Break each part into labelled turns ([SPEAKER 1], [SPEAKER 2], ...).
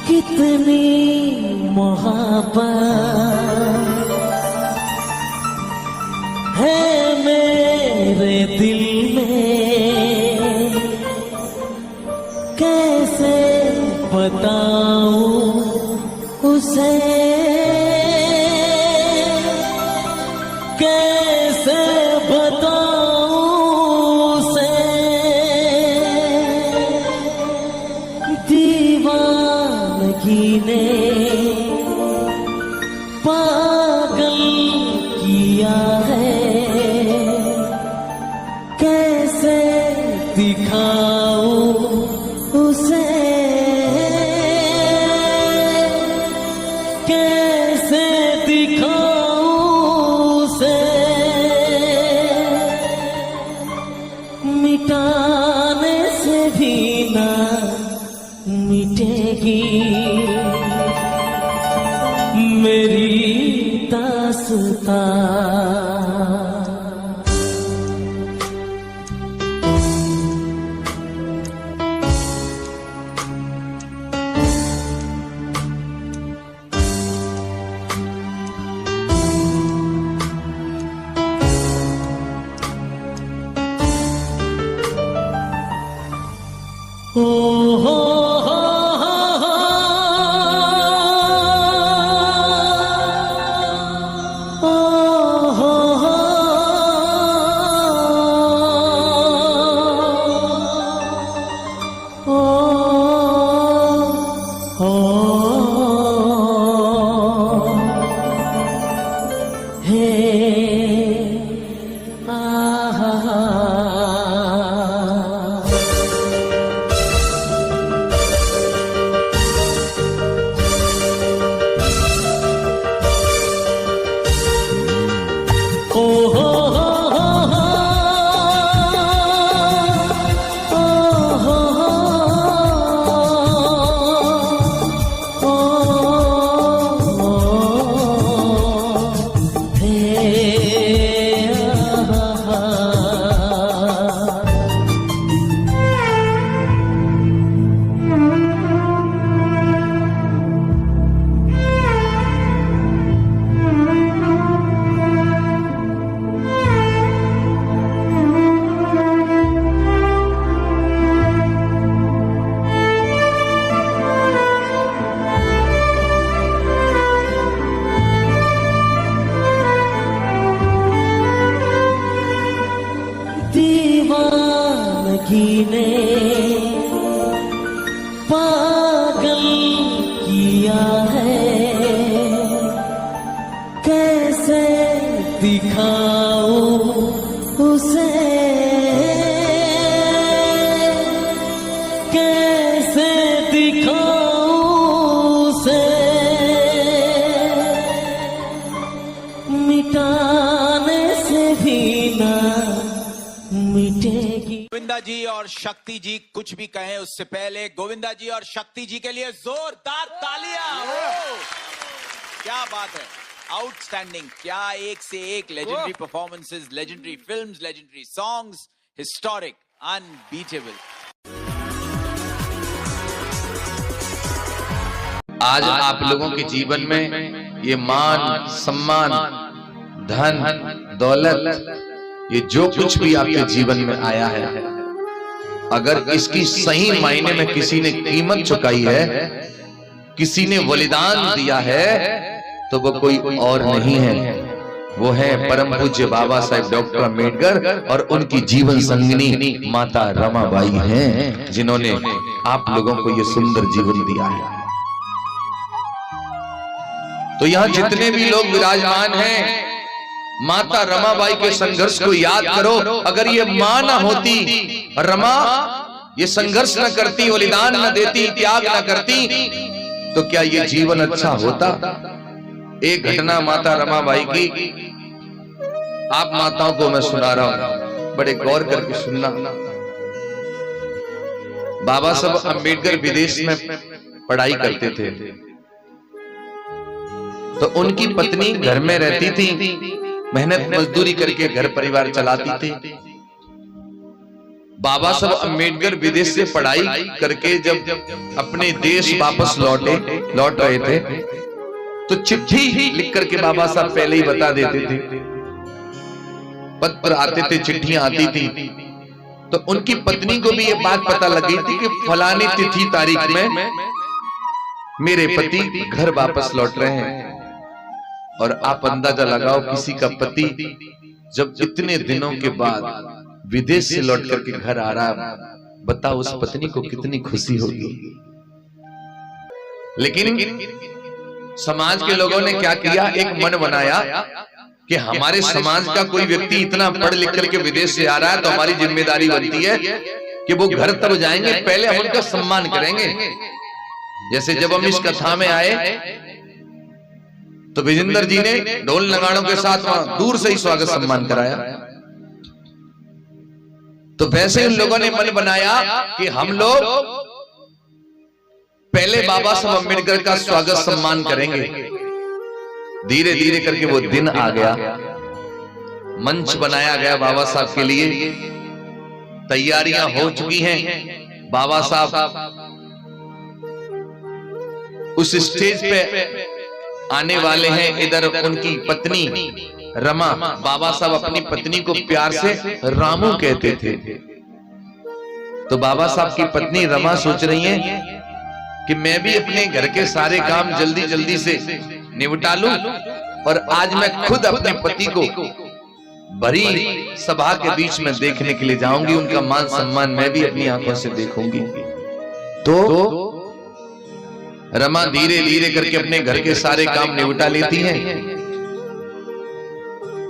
[SPEAKER 1] कितनी मोहब्बत है मेरे दिल में, कैसे बताऊं उसे, कैसे बताऊं उसे। दीवानगी ने पागल किया है, कैसे दिखाऊं उसे, कैसे दिखाऊं उसे। मिटाने से भी ना मिटेगी मेरी दास्तां। ओ हो हो दीवानगी ने पागल किया है, कैसे दिखाऊं उसे, कैसे दिखाऊं उसे। मिटाने से भी ना मिटेगी।
[SPEAKER 2] गोविंदा जी और शक्ति जी कुछ भी कहें उससे पहले गोविंदा जी और शक्ति जी के लिए जोरदार तालियां। क्या बात है, आउटस्टैंडिंग। क्या एक से एक legendary performances, legendary films, legendary songs, historic, unbeatable.
[SPEAKER 3] आज आप लोगों के जीवन में ये मान, सम्मान, धन, दौलत, ये जो कुछ भी आपके जीवन में आया है, अगर इसकी सही मायने में किसी ने कीमत चुकाई है, किसी ने बलिदान दिया है, तो वो कोई और नहीं है, वो है परम पूज्य बाबा साहेब डॉक्टर अम्बेडकर और उनकी जीवन संगिनी माता रमाबाई हैं, जिन्होंने आप लोगों को ये सुंदर जीवन दिया है। तो यहां जितने भी लोग विराजमान हैं, माता रमाबाई के संघर्ष को याद करो। अगर ये मां ना होती, रमा ये संघर्ष न करती, बलिदान न देती, त्याग न करती, तो क्या ये जीवन अच्छा होता? एक घटना माता रमाबाई की आप माताओं को मैं सुना रहा हूं, बड़े गौर करके सुनना। बाबा साहब अम्बेडकर विदेश में पढ़ाई करते थे, तो उनकी पत्नी घर में रहती थी, मेहनत मजदूरी करके घर परिवार चलाती थी। बाबा साहब अम्बेडकर विदेश से पढ़ाई करके जब अपने देश वापस लौट रहे थे तो चिट्ठी लिख करके बाबा साहब पहले ही बता देते थे, पत्र आते थे, चिट्ठियां आती थी। तो उनकी पत्नी को भी ये बात पता लगी थी कि फलानी तिथि तारीख में मेरे पति घर वापस लौट रहे हैं। और आप अंदाजा लगाओ, किसी का पति जब इतने दिनों के बाद विदेश से लौट करके घर आ रहा है, बताओ उस पत्नी को कितनी खुशी होगी। लेकिन समाज के लोगों ने क्या किया, एक मन बनाया कि हमारे समाज का कोई व्यक्ति इतना पढ़ लिख करके विदेश से आ रहा है तो हमारी जिम्मेदारी बनती है कि वो घर तब जाएंगे, पहले हम उनका सम्मान करेंगे। जैसे जब हम इस कथा में आए तो विजेंद्र जी ने ढोल नगाड़ों के साथ वहां दूर से ही स्वागत सम्मान कराया। तो वैसे उन लोगों ने मन बनाया कि हम लोग पहले बाबा साहब अम्बेडकर का स्वागत सम्मान करेंगे। धीरे धीरे करके वो दिन आ गया, मंच बनाया गया बाबा साहब के लिए, तैयारियां हो चुकी हैं। बाबा साहब उस स्टेज पे आने वाले हैं। इधर उनकी पत्नी रमा, बाबा साहब अपनी पत्नी को प्यार से रामू कहते थे। तो बाबा साहब की पत्नी रमा सोच रही है कि मैं भी अपने घर के सारे काम जल्दी जल्दी से निपटा लूं और आज मैं खुद अपने पति को भरी सभा के बीच में देखने के लिए जाऊंगी, उनका मान सम्मान मैं भी अपनी आंखों से देखूंगी। तो रमा धीरे धीरे करके अपने घर के सारे काम निपटा लेती हैं।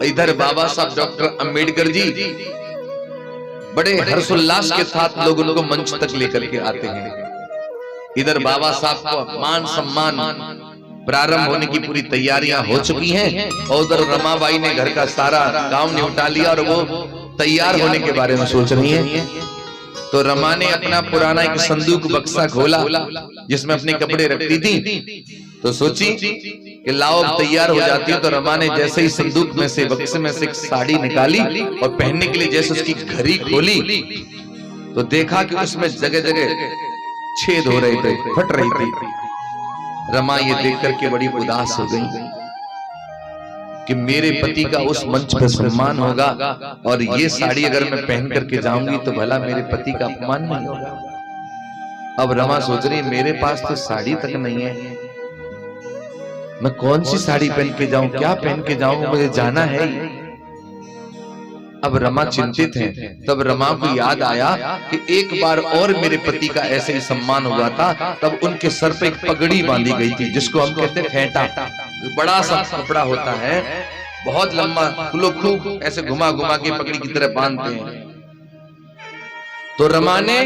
[SPEAKER 3] इधर बाबा साहब डॉक्टर अंबेडकर जी बड़े हर्षोल्लास के साथ लोग उनको मंच तक लेकर के आते हैं। इधर बाबा साहब को मान सम्मान प्रारंभ होने की पूरी तैयारियां हो चुकी हैं और उधर रमाबाई ने घर का सारा काम निपटा लिया और वो तैयार होने के बारे में सोच रही हैं। तो रमा ने अपना पुराना एक संदूक बक्सा खोला जिसमें अपने कपड़े रखती थी। तो सोची कि लाओ तैयार हो जाती हूँ। तो रमा ने जैसे ही संदूक में से बक्से में से एक साड़ी निकाली और पहनने के लिए जैसे उसकी घड़ी खोली तो देखा कि उसमें जगह जगह छेद हो रहे थे, फट रही थी। रमा ये देख करके बड़ी उदास हो गई कि मेरे पति का उस मंच पर सम्मान होगा और ये साड़ी अगर मैं पहन करके जाऊंगी तो भला मेरे पति का अपमान नहीं होगा। अब रमा सोच रही मेरे पास तो साड़ी तक नहीं है, मैं कौन सी साड़ी पहन के जाऊं, क्या पहन के जाऊं, मुझे जाना है। अब रमा चिंतित है। तब रमा को याद आया कि एक बार और मेरे पति का ऐसे ही सम्मान हुआ था, तब उनके सर पे एक पगड़ी बांधी गई थी जिसको हम कहते हैं फेंटा। बड़ा सा कपड़ा होता है, बहुत लंबा, लोग खूब ऐसे घुमा घुमा के पगड़ी की तरह बांधते हैं। तो रमा ने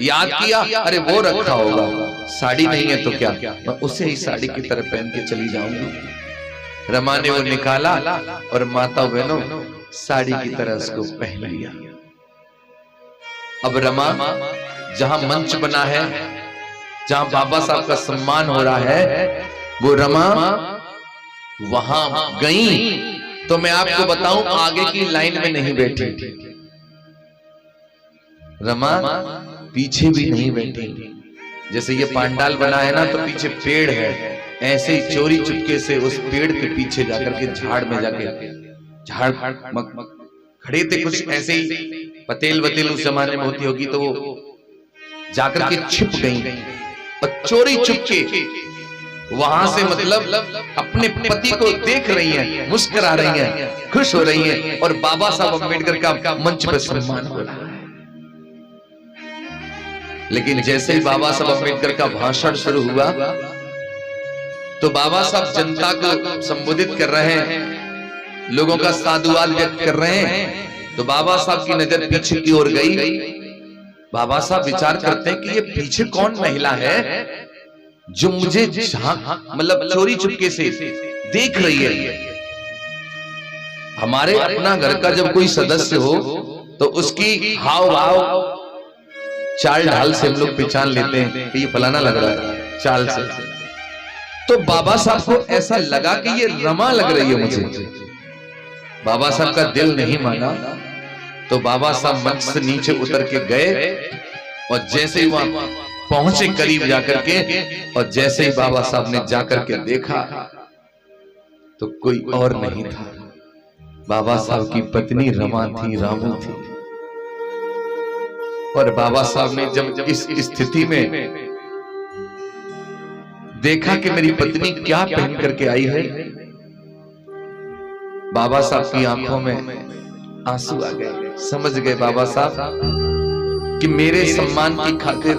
[SPEAKER 3] याद किया, अरे वो रखा होगा, साड़ी नहीं है तो क्या, मैं उसे ही साड़ी की तरह पहन के चली जाऊंगी। रमा ने वो निकाला और माता बहनों साड़ी की तरह उसको पहन लिया। अब रमा जहां मंच बना है, जहां बाबा साहब का सम्मान हो रहा है, वो रमा वहां गई। तो मैं आपको बताऊं आगे की लाइन में नहीं बैठी, रमा पीछे भी नहीं बैठी। जैसे ये पंडाल बना है ना तो पीछे पेड़ है, ऐसे ही चोरी चुपके से उस पेड़ के पीछे जाकर के झाड़ में जाके झाड़ खड़े थे। कुछ ऐसे ही पतेल वतेल उस जमाने में होती होगी तो वो जाकर के छिप गई और चोरी चुपके वहां से मतलब अपने पति को देख रही हैं, मुस्कुरा रही हैं, खुश हो रही हैं और बाबा साहब अम्बेडकर का मंच पर सम्मान हो रहा है। लेकिन जैसे ही बाबा साहब अम्बेडकर का भाषण शुरू हुआ तो बाबा साहब जनता को संबोधित कर रहे हैं, लोगों का साधुवाद व्यक्त कर रहे हैं। तो बाबा साहब की नजर पीछे की ओर गई। बाबा साहब विचार करते हैं कि ये पीछे कौन महिला है जो मुझे मतलब चोरी चुपके से देख रही है। हमारे अपना घर का जब कोई सदस्य हो तो उसकी हाव भाव चाल ढाल से हम लोग पहचान लेते हैं कि ये फलाना लग रहा है चाल से। तो बाबा साहब को ऐसा लगा कि ये रमा लग रही है मुझे। बाबा साहब का दिल नहीं माना तो बाबा साहब मंच से नीचे उतर के गए और जैसे ही वहां पहुंचे करीब जाकर के, और जैसे ही बाबा साहब ने जाकर के देखा तो कोई और नहीं था, बाबा साहब की पत्नी रमा थी, रामू थी। और बाबा साहब ने जब इस स्थिति में देखा कि मेरी पत्नी क्या पहन करके आई है, बाबा साहब की आंखों में आंसू आ गए। समझ गए बाबा साहब कि मेरे सम्मान की खातिर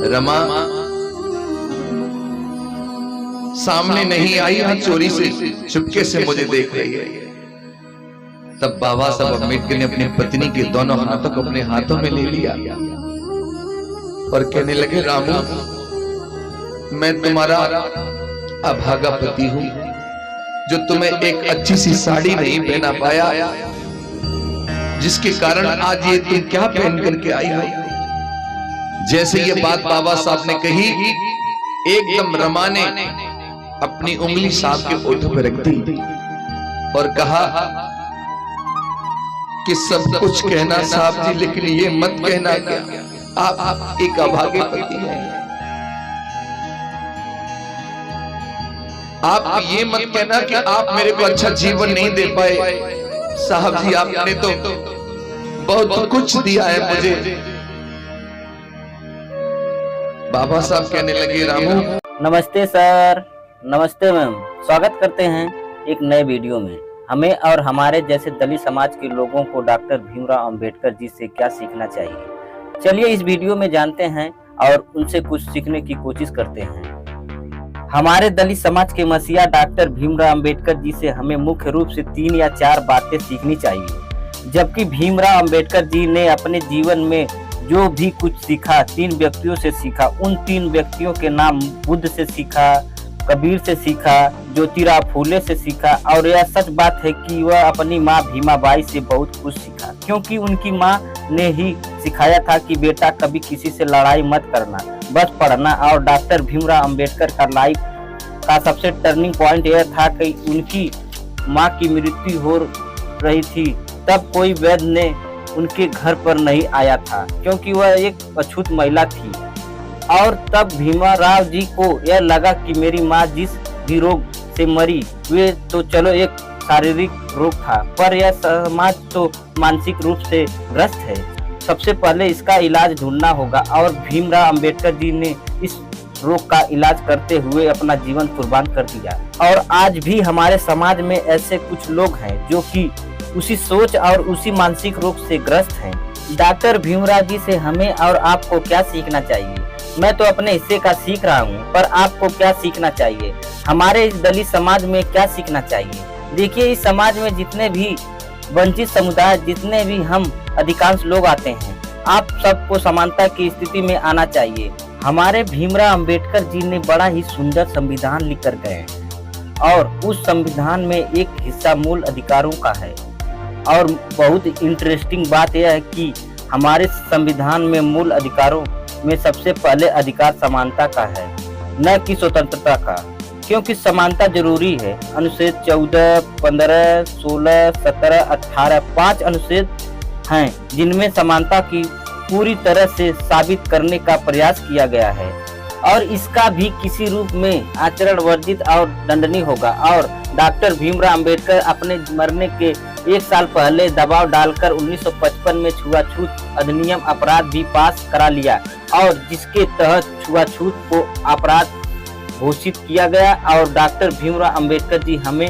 [SPEAKER 3] रमा सामने नहीं आई, यहां चोरी से चुपके से मुझे देख रही है। तब बाबा साहब अम्बेडकर ने अपनी पत्नी के दोनों हाथों को अपने हाथों में ले लिया और कहने लगे, रामू, मैं तुम्हारा अभागा पति हूं जो तुम्हें एक अच्छी सी साड़ी नहीं पहना पाया, जिसके कारण आज ये तुम क्या पहन करके आई हो। जैसे ये बात बाबा साहब ने कही, एकदम रमा ने अपनी उंगली साहब के ओठों पर रख दी और कहा कि सब कुछ कहना साहब जी, लेकिन ये मत कहना क्या आप एक अभागे पति हैं। आप ये मत कहना कि आप मेरे को अच्छा जीवन नहीं दे पाए। साहब जी, आपने तो बहुत कुछ दिया है मुझे। बाबा साहब कहने लगे, रामू।
[SPEAKER 4] नमस्ते सर, नमस्ते मैम, स्वागत करते हैं एक नए वीडियो में। हमें और हमारे जैसे दलित समाज के लोगों को डॉक्टर भीमराव अंबेडकर जी से क्या सीखना चाहिए, चलिए इस वीडियो में जानते हैं और उनसे कुछ सीखने की कोशिश करते हैं। हमारे दलित समाज के मसीहा डॉक्टर भीमराव अंबेडकर जी से हमें मुख्य रूप से 3 या 4 बातें सीखनी चाहिए। जबकि भीमराव अंबेडकर जी ने अपने जीवन में जो भी कुछ सीखा 3 व्यक्तियों से सीखा। उन 3 व्यक्तियों के नाम बुद्ध से सीखा, कबीर से सीखा, ज्योतिराव फूले से सीखा, और यह सच बात है कि वह अपनी माँ भीमाबाई से बहुत कुछ सीखा, क्योंकि उनकी माँ ने ही सिखाया था कि बेटा कभी किसी से लड़ाई मत करना, बस पढ़ना। और डॉक्टर भीमराव अंबेडकर का लाइफ का सबसे टर्निंग पॉइंट यह था कि उनकी माँ की मृत्यु हो रही थी, तब कोई वैद्य ने उनके घर पर नहीं आया था, क्योंकि वह एक अछूत महिला थी। और तब भीमराव जी को यह लगा कि मेरी माँ जिस भी रोग से मरी वे तो चलो एक शारीरिक रोग था, पर यह समाज तो मानसिक रूप से ग्रस्त है, सबसे पहले इसका इलाज ढूंढना होगा। और भीमराव अंबेडकर जी ने इस रोग का इलाज करते हुए अपना जीवन कुर्बान कर दिया। और आज भी हमारे समाज में ऐसे कुछ लोग हैं जो कि उसी सोच और उसी मानसिक रोग से ग्रस्त हैं। डॉक्टर भीमराव जी से हमें और आपको क्या सीखना चाहिए? मैं तो अपने हिस्से का सीख रहा हूँ, पर आपको क्या सीखना चाहिए? हमारे इस दलित समाज में क्या सीखना चाहिए? देखिए, इस समाज में जितने भी वंचित समुदाय, जितने भी हम अधिकांश लोग आते हैं, आप सबको समानता की स्थिति में आना चाहिए। हमारे भीमराव अंबेडकर जी ने बड़ा ही सुंदर संविधान लिख कर गए और उस संविधान में एक हिस्सा मूल अधिकारों का है। और बहुत इंटरेस्टिंग बात यह है कि हमारे संविधान में मूल अधिकारों में सबसे पहले अधिकार समानता का है, न कि स्वतंत्रता का, क्योंकि समानता जरूरी है। अनुच्छेद 14, 15, 16, 17, 18 5 अनुच्छेद हैं जिनमें समानता की पूरी तरह से साबित करने का प्रयास किया गया है, और इसका भी किसी रूप में आचरण वर्जित और दंडनीय होगा। और डॉक्टर भीमराव अंबेडकर अपने मरने के 1 साल पहले दबाव डालकर 1955 में छुआछूत अधिनियम अपराध भी पास करा लिया, और जिसके तहत छुआछूत को अपराध घोषित किया गया। और डॉक्टर भीमराव अंबेडकर जी हमें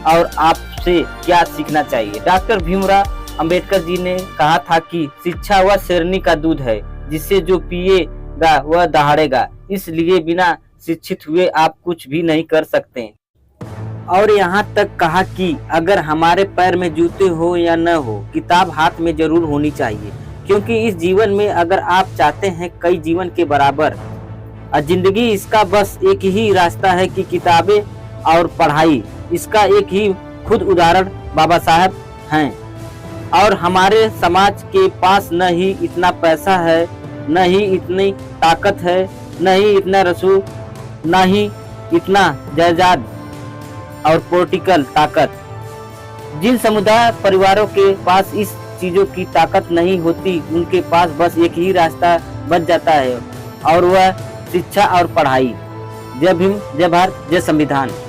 [SPEAKER 4] और आपसे क्या सीखना चाहिए? डॉक्टर भीमराव अंबेडकर जी ने कहा था कि शिक्षा वह शेरनी का दूध है, जिससे जो पिएगा वह दहाड़ेगा, इसलिए बिना शिक्षित हुए आप कुछ भी नहीं कर सकते। और यहाँ तक कहा कि अगर हमारे पैर में जूते हो या न हो, किताब हाथ में जरूर होनी चाहिए, क्योंकि इस जीवन में अगर आप चाहते हैं कई जीवन के बराबर जिंदगी, इसका बस एक ही रास्ता है कि किताबें और पढ़ाई। इसका एक ही खुद उदाहरण बाबा साहब हैं। और हमारे समाज के पास न ही इतना पैसा है, न ही इतनी ताकत है, न ही इतना रसूल, न ही इतना जायदाद और पॉलिटिकल ताकत। जिन समुदाय परिवारों के पास इस चीजों की ताकत नहीं होती, उनके पास बस एक ही रास्ता बच जाता है और वह शिक्षा और पढ़ाई। जय भीम, जय भारत, जय संविधान।